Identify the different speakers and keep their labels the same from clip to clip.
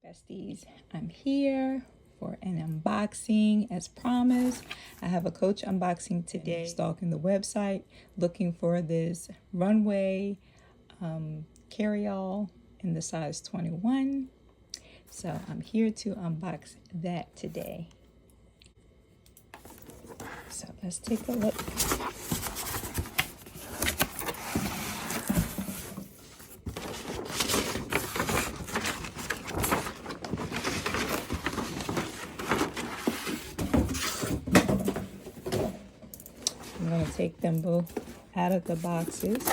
Speaker 1: Besties, I'm here for an unboxing as promised. I have a Coach unboxing today. Stalking the website looking for this Runway carry-all in the size 21. So I'm here to unbox that today. So let's take a look. I'm going to take them both out of the boxes.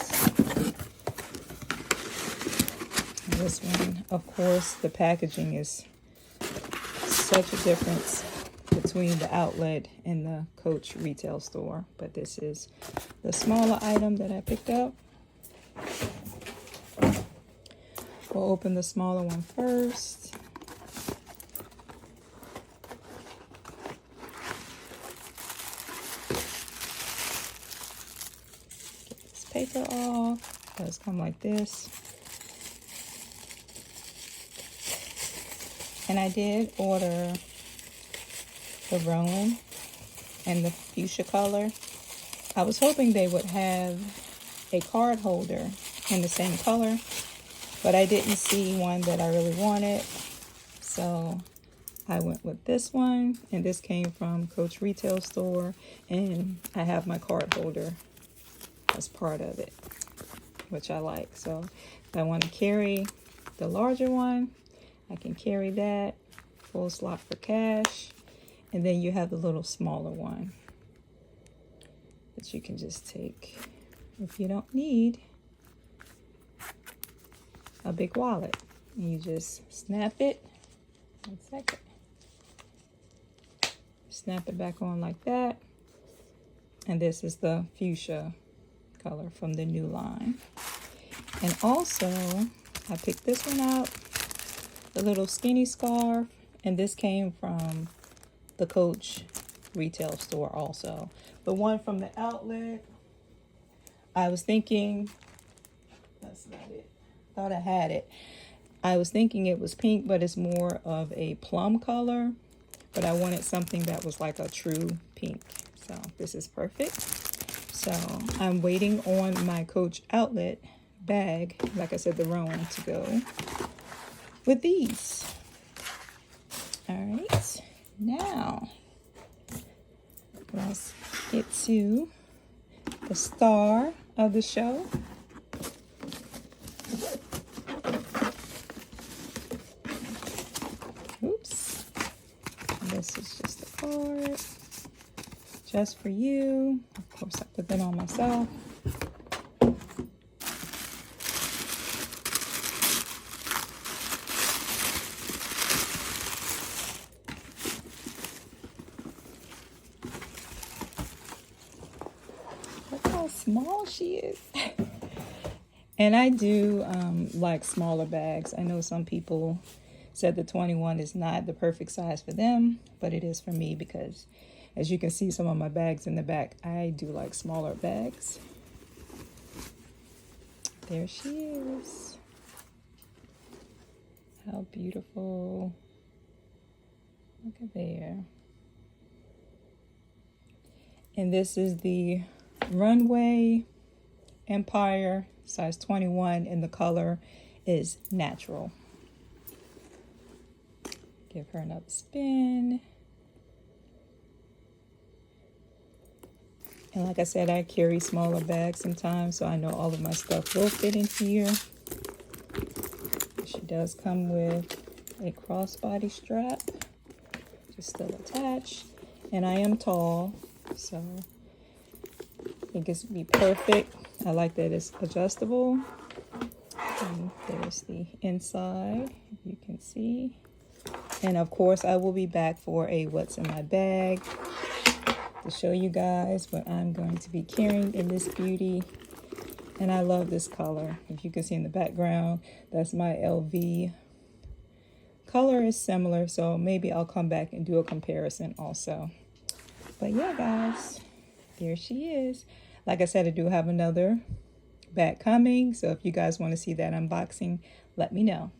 Speaker 1: And this one, of course, the packaging is such a difference between the outlet and the Coach retail store. But this is the smaller item that I picked up. We'll open the smaller one first. Paper off. It does come like this. And I did order the Rowan and the fuchsia color. I was hoping they would have a card holder in the same color, but I didn't see one that I really wanted. So I went with this one, and this came from Coach retail store, and I have my card holder as part of it, which I like. So if I want to carry the larger one, I can carry that. Full slot for cash. And then you have the little smaller one that you can just take if you don't need a big wallet. And you just snap it. 1 second. Snap it back on like that. And this is the fuchsia color from the new line. And also I picked this one out, the little skinny scarf, and this came from the Coach retail store also. The one from the outlet, I was thinking, that's not it, thought I had it. I was thinking it was pink, but it's more of a plum color, but I wanted something that was like a true pink. So this is perfect. So I'm waiting on my Coach outlet bag, like I said, the Rowan, to go with these. All right, now let's get to the star of the show. Oops, this is just a card. Just for you. Of course, I put that on myself. Look how small she is. And I do like smaller bags. I know some people said the 21 is not the perfect size for them, but it is for me because, as you can see, some of my bags in the back, I do like smaller bags. There she is. How beautiful. Look at there. And this is the Runway Empire, size 21, and the color is natural. Give her another spin. And like I said, I carry smaller bags sometimes, so I know all of my stuff will fit in here. She does come with a crossbody strap, just still attached. And I am tall, so I think it's be perfect. I like that it's adjustable. And there's the inside, you can see. And of course, I will be back for a what's in my bag to show you guys what I'm going to be carrying in this beauty. And I love this color. If you can see in the background, that's my LV. Color is similar, so maybe I'll come back and do a comparison also. But yeah, guys, there she is. Like I said, I do have another bag coming, so if you guys want to see that unboxing, let me know.